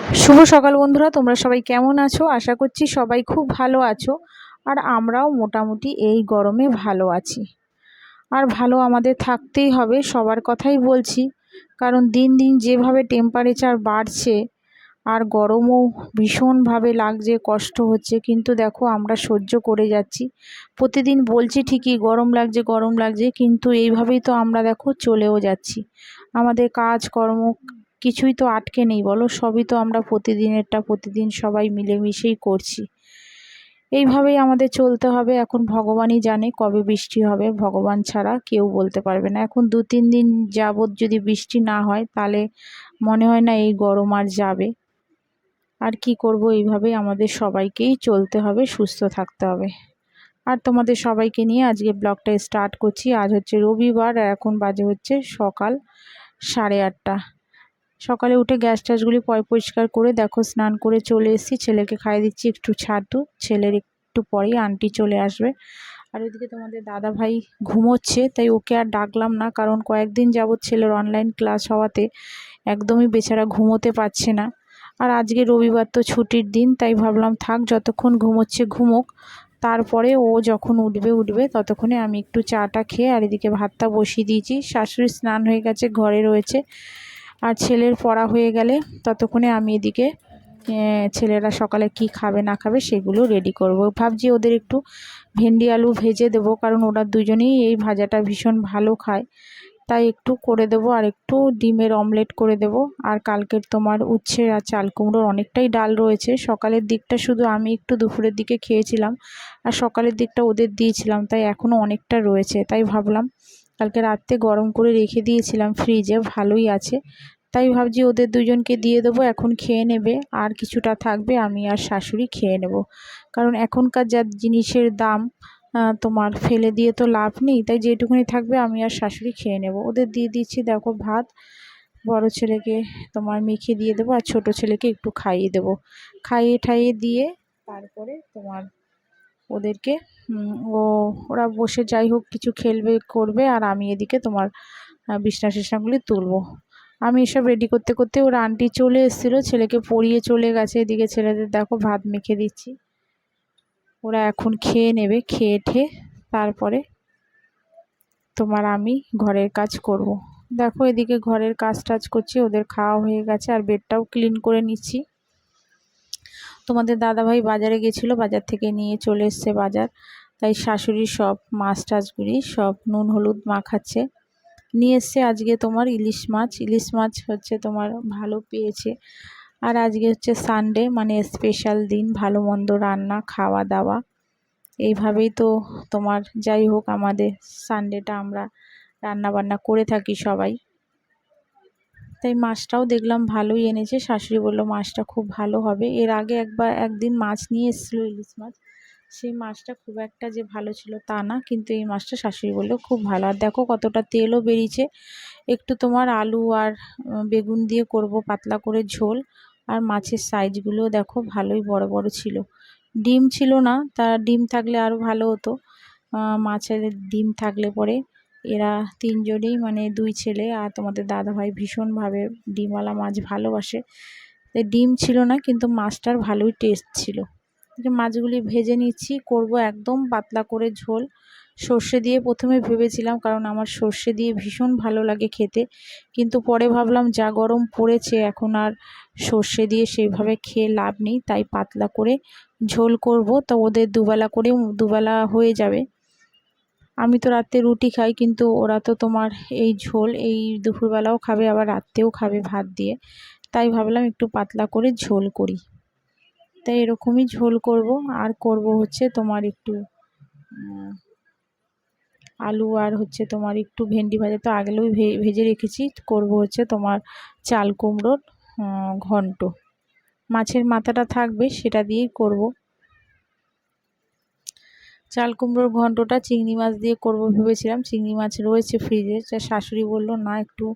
শুভ সকাল বন্ধুরা, তোমরা সবাই কেমন আছো? আশা করছি সবাই খুব ভালো আছো। আর আমরাও মোটামুটি এই গরমে ভালো আছি। আর ভালো আমাদের থাকতেই হবে, সবার কথাই বলছি। কারণ দিন দিন যেভাবে টেম্পারেচার বাড়ছে আর গরমও ভীষণভাবে লাগছে, কষ্ট হচ্ছে, কিন্তু দেখো আমরা সহ্য করে যাচ্ছি। প্রতিদিন বলছি ঠিকই গরম লাগছে গরম লাগছে, কিন্তু এইভাবেই তো আমরা দেখো চলেও যাচ্ছি। আমাদের কাজকর্ম কিছুই তো আটকে নেই বলো, সবই তো আমরা প্রতিদিনেরটা প্রতিদিন সবাই মিলেমিশেই করছি। এইভাবেই আমাদের চলতে হবে। এখন ভগবানই জানে কবে বৃষ্টি হবে, ভগবান ছাড়া কেউ বলতে পারবে না। এখন 2-3 দিন যাবৎ যদি বৃষ্টি না হয় তাহলে মনে হয় না এই গরম আর যাবে। আর কি করব, এইভাবেই আমাদের সবাইকেই চলতে হবে, সুস্থ থাকতে হবে। আর তোমাদের সবাইকে নিয়ে আজকে ব্লগটা স্টার্ট করছি। আজ হচ্ছে রবিবার আর এখন বাজে হচ্ছে সকাল 8:30। সকালে উঠে গ্যাস ট্যাসগুলি পরিষ্কার করে দেখো স্নান করে চলে এসেছি। ছেলেকে খাইয়ে দিচ্ছি একটু ছাতু। ছেলের একটু পরেই আন্টি চলে আসবে। আর ওইদিকে তোমাদের দাদা ভাই ঘুমোচ্ছে, তাই ওকে আর ডাকলাম না, কারণ কয়েকদিন যাবৎ ছেলের অনলাইন ক্লাস হওয়াতে একদমই বেচারা ঘুমোতে পারছে না। আর আজকে রবিবার তো ছুটির দিন, তাই ভাবলাম থাক, যতক্ষণ ঘুমোচ্ছে ঘুমোক, তারপরে ও যখন উঠবে ততক্ষণে আমি একটু চাটা খেয়ে আর এদিকে ভাতটা বসিয়ে দিয়েছি। শাশুড়ি স্নান হয়ে গেছে, ঘরে রয়েছে। আর ছেলের পড়া হয়ে গেলে ততক্ষণে আমি এদিকে ছেলেরা সকালে কি খাবে না খাবে সেগুলো রেডি করব। ভাবছি ওদের একটু ভেন্ডি আলু ভেজে দেবো, কারণ ওরা দুজনেই এই ভাজাটা ভীষণ ভালো খায়, তাই একটু করে দেবো। আর একটু ডিমের অমলেট করে দেব। আর কালকের তোমার উচ্ছে আর চাল কুমড়োর অনেকটাই ডাল রয়েছে। সকালের দিকটা শুধু আমি একটু দুপুরের দিকে খেয়েছিলাম, আর সকালের দিকটা ওদের দিয়েছিলাম, তাই এখনও অনেকটা রয়েছে। তাই ভাবলাম কালকে রাত্রে গরম করে রেখে দিয়েছিলাম ফ্রিজে, ভালোই আছে, তাই ভাবছি ওদের দুজনকে দিয়ে দেবো, এখন খেয়ে নেবে। আর কিছুটা থাকবে, আমি আর শাশুড়ি খেয়ে নেব। কারণ এখনকার যা জিনিসের দাম, তোমার ফেলে দিয়ে তো লাভ নেই, তাই যেটুকুনি থাকবে আমি আর শাশুড়ি খেয়ে নেব। ওদের দিয়ে দিচ্ছি দেখো ভাত। বড় ছেলেকে তোমার মেখে দিয়ে দেবো, আর ছোট ছেলেকে একটু খাইয়ে দেবো। খাইয়ে ঠাইয়ে দিয়ে তারপরে তোমার ওদেরকে ওরা বসে যাই হোক কিছু খেলবে করবে, আর আমি এদিকে তোমার বিছনা টিছনাগুলি তুলবো। আমি এসব রেডি করতে করতে ওর আন্টি চলে এসেছিলো, ছেলেকে পড়িয়ে চলে গেছে। এদিকে ছেলেদের দেখো ভাত মেখে দিচ্ছি, ওরা এখন খেয়ে নেবে। খেয়ে ঠেয়ে তারপরে তোমার আমি ঘরের কাজ করব। দেখো এদিকে ঘরের কাজ টাজ করছি, ওদের খাওয়া হয়ে গেছে, আর বেডটাও ক্লিন করে নিচ্ছি। তোমাদের দাদাভাই বাজারে গেছিলো, বাজার থেকে নিয়ে চলে এসছে বাজার, তাই শাশুড়ি সব মাছ টাছগুলি সব নুন হলুদ মাখাচ্ছে। নিয়ে এসছে আজকে তোমার ইলিশ মাছ হচ্ছে তোমার ভালো পেয়েছে। আর আজকে হচ্ছে সানডে, মানে স্পেশাল দিন, ভালো মন্দ রান্না খাওয়া দাওয়া এইভাবেই তো তোমার যাই হোক আমাদের সানডেটা আমরা রান্না বান্না করে থাকি সবাই। তাই মাছটাও দেখলাম ভালোই এনেছে, শাশুড়ি বলল মাছটা খুব ভালো হবে। এর আগে একদিন মাছ নিয়ে এসেছিলো ইলিশ মাছ, সেই মাছটা খুব একটা যে ভালো ছিল তা না, কিন্তু এই মাছটা শাশুড়ি বললো খুব ভালো। আর দেখো কতটা তেলও বেরিয়েছে। একটু তোমার আলু আর বেগুন দিয়ে করব পাতলা করে ঝোল। আর মাছের সাইজগুলো দেখো ভালোই বড় বড় ছিল। ডিম ছিল না, তা ডিম থাকলে আরও ভালো হতো। মাছের ডিম থাকলে পরে এরা তিনজনেই, মানে দুই ছেলে আর তোমাদের দাদাভাই ভীষণভাবে ডিমওয়ালা মাছ ভালোবাসে। তাই ডিম ছিল না, কিন্তু মাছটার ভালোই টেস্ট ছিল। মাছগুলি ভেজে নিচ্ছি, করব একদম পাতলা করে ঝোল। সর্ষে দিয়ে প্রথমে ভেবেছিলাম, কারণ আমার সর্ষে দিয়ে ভীষণ ভালো লাগে খেতে, কিন্তু পরে ভাবলাম যা গরম পড়েছে এখন আর সর্ষে দিয়ে সেইভাবে খেয়ে লাভ নেই, তাই পাতলা করে ঝোল করব। তো ওদের দুবেলা করে দুবেলা হয়ে যাবে। আমি তো রাত্রে রুটি খাই, কিন্তু ওরা তো তোমার এই ঝোল এই দুপুরবেলাও খাবে আবার রাত্রেও খাবে ভাত দিয়ে, তাই ভাবলাম একটু পাতলা করে ঝোল করি। তাই এরকমই ঝোল করব। আর করব হচ্ছে তোমার একটু আলু, আর হচ্ছে তোমার একটু ভেন্ডি ভাজা তো আগেই ভেজে রেখেছি। করব হচ্ছে তোমার চাল কুমড়োর ঘন্ট, মাছের মাথাটা থাকবে সেটা দিয়েই করব। চাল কুমড়োর ঘন্টটা চিংড়ি মাছ দিয়ে করব ভেবেছিলাম, চিংড়ি মাছ রয়েছে ফ্রিজে, যা শাশুড়ি বলল না একটু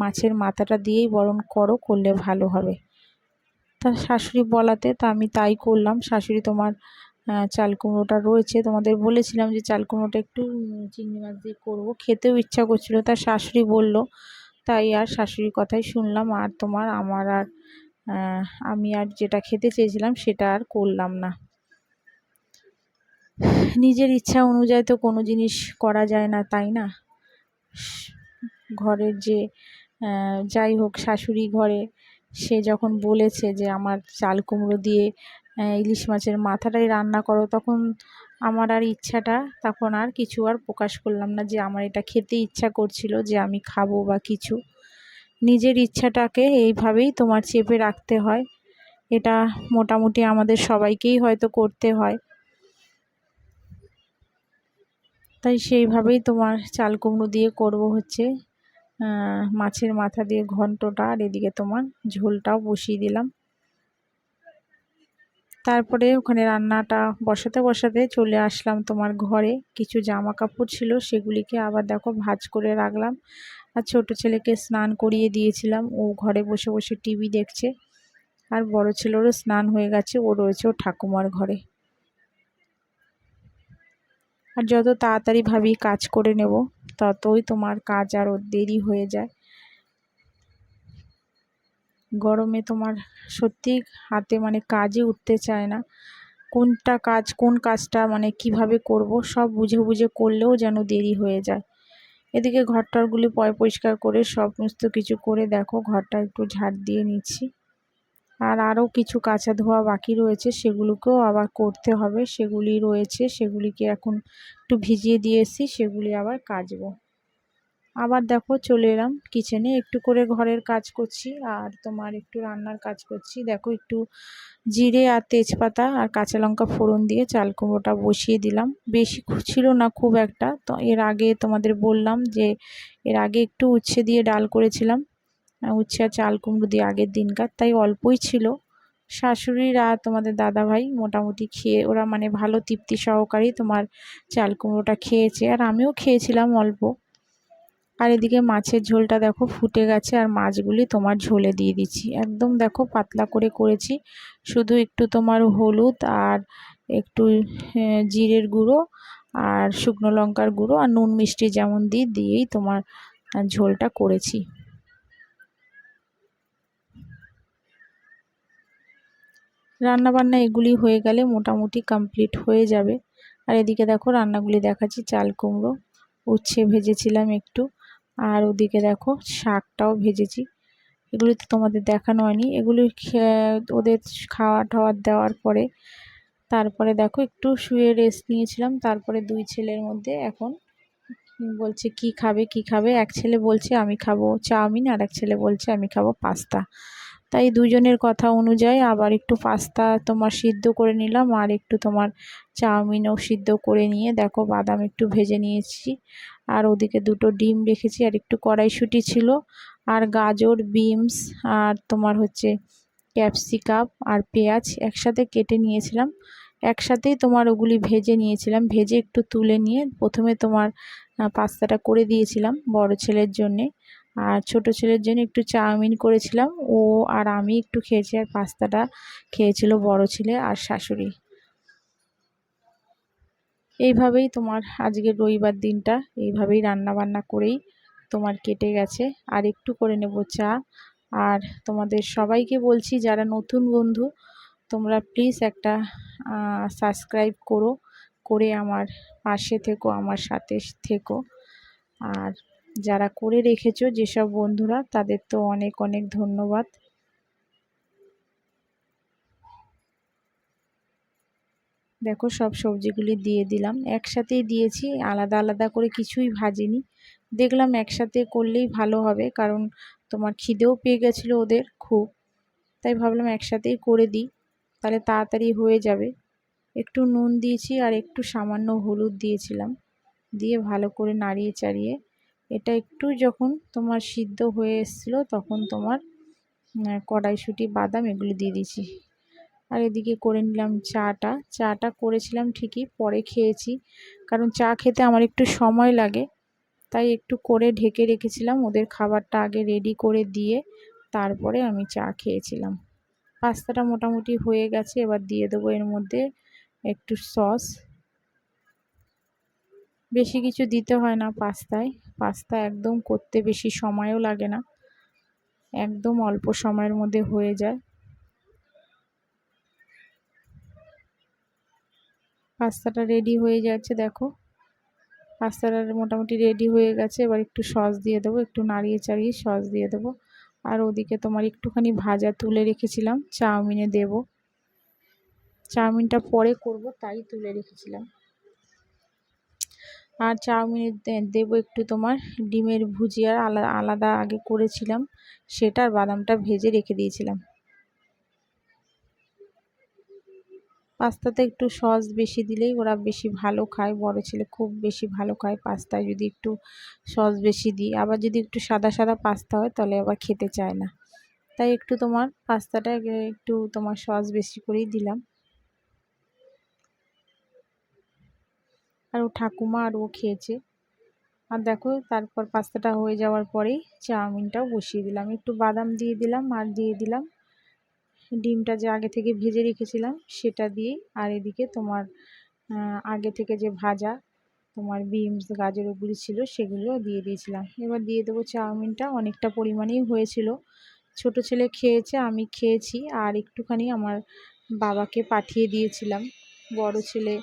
মাছের মাথাটা দিয়েই বরং করলে ভালো হবে। তা শাশুড়ি বলাতে তা আমি তাই করলাম। শাশুড়ি তোমার চাল কুমড়োটা রয়েছে, তোমাদের বলেছিলাম যে চাল কুমড়োটা একটু চিংড়ি মাছ দিয়ে করবো, খেতেও ইচ্ছা করছিল, তা শাশুড়ি বলল, তাই আর শাশুড়ির কথাই শুনলাম। আর তোমার আমার আর আমি আর যেটা খেতে চেয়েছিলাম সেটা আর করলাম না। নিজের ইচ্ছা অনুযায়ী তো কোনো জিনিস করা যায় না, তাই না? ঘরের যে যাই হোক শাশুড়ি ঘরে সে যখন বলেছে যে আমার চাল কুমড়ো দিয়ে ইলিশ মাছের মাথাটাই রান্না করো, তখন আমার আর ইচ্ছাটা তখন আর কিছু আর প্রকাশ করলাম না যে আমার এটা খেতে ইচ্ছা করছিল যে আমি খাবো বা কিছু। নিজের ইচ্ছাটাকে এইভাবেই তোমার চেপে রাখতে হয়। এটা মোটামুটি আমাদের সবাইকেই হয়তো করতে হয়। তাই সেইভাবেই তোমার চাল কুমড়ো দিয়ে করব হচ্ছে মাছের মাথা দিয়ে ঘন্টটা, আর এদিকে তোমার ঝোলটাও বসিয়ে দিলাম। তারপরে ওখানে রান্নাটা বসাতে বসাতে চলে আসলাম তোমার ঘরে। কিছু জামা কাপড় ছিল সেগুলিকে আবার দেখো ভাঁজ করে রাখলাম। আর ছোট ছেলেকে স্নান করিয়ে দিয়েছিলাম, ও ঘরে বসে বসে টিভি দেখছে। আর বড় ছেলেরও স্নান হয়ে গেছে, ও রয়েছে ওর ঠাকুমার ঘরে। আর যত তাড়াতাড়ি ভাবি কাজ করে নেব ততই তোমার কাজ আরও দেরি হয়ে যায়। গরমে তোমার সত্যি হাতে মানে কাজই উঠতে চায় না। কোন কাজটা মানে কিভাবে করব সব বুঝে বুঝে করলেও যেন দেরি হয়ে যায়। এদিকে ঘরটরগুলি পরিষ্কার করে সমস্ত কিছু করে দেখো ঘরটা একটু ঝাড় দিয়ে নিচ্ছি। আর আরও কিছু কাচা ধোয়া বাকি রয়েছে, সেগুলোকেও আবার করতে হবে। সেগুলি রয়েছে, সেগুলিকে এখন একটু ভিজিয়ে দিয়ে এসেছি, সেগুলি আবার কাচবো। আবার দেখো চলে এলাম কিচেনে, একটু করে ঘরের কাজ করছি আর তোমার একটু রান্নার কাজ করছি। দেখো একটু জিরে আর তেজপাতা আর কাঁচা লঙ্কা ফোড়ন দিয়ে চাল কুমড়োটা বসিয়ে দিলাম। বেশি ছিল না খুব একটা, তো এর আগে তোমাদের বললাম যে এর আগে একটু উচ্ছে দিয়ে ডাল করেছিলাম, উচ্ছে আর চাল কুমড়ো দিয়ে আগের দিনকার, তাই অল্পই ছিল। শাশুড়ির আর তোমাদের দাদাভাই মোটামুটি খেয়ে ওরা মানে ভালো তৃপ্তি সহকারেই তোমার চাল কুমড়োটা খেয়েছে, আর আমিও খেয়েছিলাম অল্প। আর এদিকে মাছের ঝোলটা দেখো ফুটে গেছে, আর মাছগুলি তোমার ঝোলে দিয়ে দিচ্ছি। একদম দেখো পাতলা করে করেছি, শুধু একটু তোমার হলুদ আর একটু জিরের গুঁড়ো আর শুকনো লঙ্কার গুঁড়ো আর নুন মিষ্টি যেমন দিয়েই তোমার ঝোলটা করেছি। রান্নাবান্না এগুলি হয়ে গেলে মোটামুটি কমপ্লিট হয়ে যাবে। আর এদিকে দেখো রান্নাগুলি দেখাচ্ছি, চাল কুমড়ো, উচ্ছে ভেজেছিলাম একটু, আর ওদিকে দেখো শাকটাও ভেজেছি। এগুলি তো তোমাদের দেখানো হয়নি। এগুলি ওদের খাওয়া টাওয়া দেওয়ার পরে তারপরে দেখো একটু শুয়ে রেস্ট নিয়েছিলাম। তারপরে দুই ছেলের মধ্যে এখন বলছে কি খাবে। এক ছেলে বলছে আমি খাবো চাউমিন, আর এক ছেলে বলছে আমি খাবো পাস্তা। তাই দুজনের কথা অনুযায়ী আবার একটু পাস্তা তোমার সিদ্ধ করে নিলাম, আর একটু তোমার চাউমিনও সিদ্ধ করে নিয়ে দেখো বাদাম একটু ভেজে নিয়েছি। আর ওদিকে দুটো ডিম রেখেছি, আর একটু কড়াইশুঁটি ছিল, আর গাজর, বিনস আর তোমার হচ্ছে ক্যাপসিকাম আর পেঁয়াজ একসাথে কেটে নিয়েছিলাম। একসাথেই তোমার ওগুলি ভেজে নিয়েছিলাম, ভেজে একটু তুলে নিয়ে প্রথমে তোমার পাস্তাটা করে দিয়েছিলাম বড় ছেলের জন্যে। আর ছোট ছেলের জন্য একটু চাউমিন করেছিলাম, ও আর আমি একটু খেয়েছি, আর পাস্তাটা খেয়েছিল বড় ছেলে আর শাশুড়ি। এইভাবেই তোমার আজকের রবিবার দিনটা এইভাবেই রান্না বান্না করেই তোমার কেটে গেছে। আর একটু করে নেব চা। আর তোমাদের সবাইকে বলছি যারা নতুন বন্ধু তোমরা প্লিজ একটা সাবস্ক্রাইব করে আমার পাশে থেকো, আমার সাথে থেকো। আর যারা করে রেখেছো যেসব বন্ধুরা তাদের তো অনেক অনেক ধন্যবাদ। দেখো সব সবজিগুলি দিয়ে দিলাম, একসাথেই দিয়েছি, আলাদা আলাদা করে কিছুই ভাজিনি। দেখলাম একসাথে করলেই ভালো হবে, কারণ তোমার খিদেও পেয়ে গেছিলো ওদের খুব, তাই ভাবলাম একসাথেই করে দিই, তাহলে তাড়াতাড়ি হয়ে যাবে। একটু নুন দিয়েছি আর একটু সামান্য হলুদ দিয়েছিলাম, দিয়ে ভালো করে নাড়িয়ে চাড়িয়ে এটা একটু যখন তোমার সিদ্ধ হয়ে এসেছিলো তখন তোমার কড়াইশুঁটি, বাদাম এগুলো দিয়ে দিয়েছি। আর এদিকে করে নিলাম চাটা করেছিলাম ঠিকই, পরে খেয়েছি, কারণ চা খেতে আমার একটু সময় লাগে, তাই একটু করে ঢেকে রেখেছিলাম, ওদের খাবারটা আগে রেডি করে দিয়ে তারপরে আমি চা খেয়েছিলাম। পাস্তাটা মোটামুটি হয়ে গেছে, এবার দিয়ে দেবো এর মধ্যে একটু সস। বেশি কিছু দিতে হয় না পাস্তায়, পাস্তা একদম করতে বেশি সময়ও লাগে না, একদম অল্প সময়ের মধ্যে হয়ে যায়। পাস্তাটা রেডি হয়ে যাচ্ছে, দেখো পাস্তাটা মোটামুটি রেডি হয়ে গেছে। এবার একটু সস দিয়ে দেবো, একটু নাড়িয়ে চাড়িয়ে সস দিয়ে দেবো। আর ওদিকে তোমার একটুখানি ভাজা তুলে রেখেছিলাম, চাউমিনে দেব। চাউমিনটা পরে করব তাই তুলে রেখেছিলাম। আর চাউমিনে দেবো একটু তোমার ডিমের ভুজিয়া, আলাদা আগে করেছিলাম সেটা, আর বাদামটা ভেজে রেখে দিয়েছিলাম। পাস্তাতে একটু সস বেশি দিলেই ওরা বেশি ভালো খায়, বড় ছেলে খুব বেশি ভালো খায় পাস্তায় যদি একটু সস বেশি দিই। আবার যদি একটু সাদা সাদা পাস্তা হয় তাহলে আবার খেতে চায় না, তাই একটু তোমার পাস্তাটা একটু তোমার সস বেশি করেই দিলাম। আর ও ঠাকুমা আর ও খেয়েছে। আর দেখো তারপর পাস্তাটা হয়ে যাওয়ার পরেই চাউমিনটাও বসিয়ে দিলাম, একটু বাদাম দিয়ে দিলাম আর দিয়ে দিলাম ডিমটা যে আগে থেকে ভেজে রেখেছিলাম সেটা দিয়ে। আর এদিকে তোমার আগে থেকে যে ভাজা তোমার বিনস গাজর ওগুলি ছিল সেগুলো দিয়ে দিয়েছিলাম। এবার দিয়ে দেবো চাউমিনটা, অনেকটা পরিমাণেই হয়েছিল। ছোট ছেলে খেয়েছে, আমি খেয়েছি, আর একটুখানি আমার বাবাকে পাঠিয়ে দিয়েছিলাম। বড় ছেলে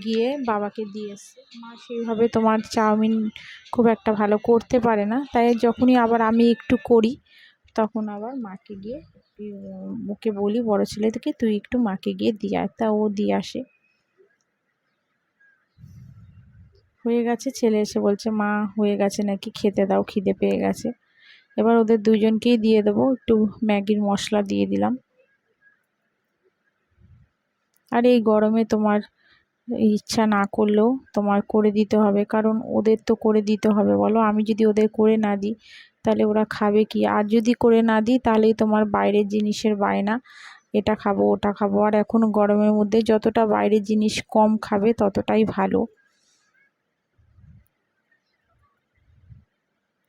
গিয়ে বাবাকে দিয়ে এসছে। মা সেইভাবে তোমার চাউমিন খুব একটা ভালো করতে পারে না, তাই যখনই আবার আমি একটু করি তখন আবার মাকে গিয়ে ওকে বলি বড় ছেলে থেকে, তুই একটু মাকে গিয়ে দিয়ে আয়, তা ও দিয়ে আসে। হয়ে গেছে, ছেলে এসে বলছে মা হয়ে গেছে নাকি, খেতে দাও, খিদে পেয়ে গেছে। এবার ওদের দুজনকেই দিয়ে দেবো, একটু ম্যাগির মশলা দিয়ে দিলাম। আর এই গরমে তোমার ইচ্ছা না করলেও তোমার করে দিতে হবে, কারণ ওদের তো করে দিতে হবে বলো। আমি যদি ওদের করে না দিই তাহলে ওরা খাবে কি? আর যদি করে না দিই তাহলেই তোমার বাইরের জিনিসের বায়না, এটা খাবো ওটা খাবো। আর এখন গরমের মধ্যে যতটা বাইরের জিনিস কম খাবে ততটাই ভালো।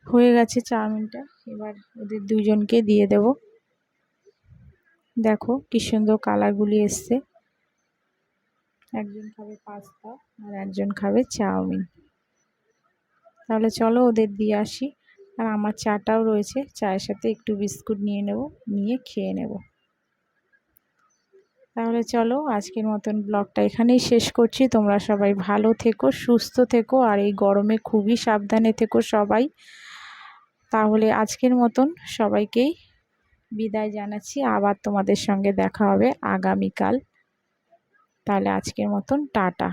হয়ে গেছে চাউমিনটা, এবার ওদের দুজনকে দিয়ে দেব। দেখো কি সুন্দর কালারগুলি এসছে। একজন খাবে পাস্তা আর একজন খাবে চাউমিন। তাহলে চলো ওদের দিয়ে আসি। আর আমার চাটাও রয়েছে, চায়ের সাথে একটু বিস্কুট নিয়ে নেব, নিয়ে খেয়ে নেব। তাহলে চলো আজকের মতন ব্লগটা এখানেই শেষ করছি। তোমরা সবাই ভালো থেকো, সুস্থ থেকো, আর এই গরমে খুবই সাবধানে থেকো সবাই। তাহলে আজকের মতন সবাইকেই বিদায় জানাচ্ছি, আবার তোমাদের সঙ্গে দেখা হবে আগামীকাল। তাহলে আজকের মতন টাটা।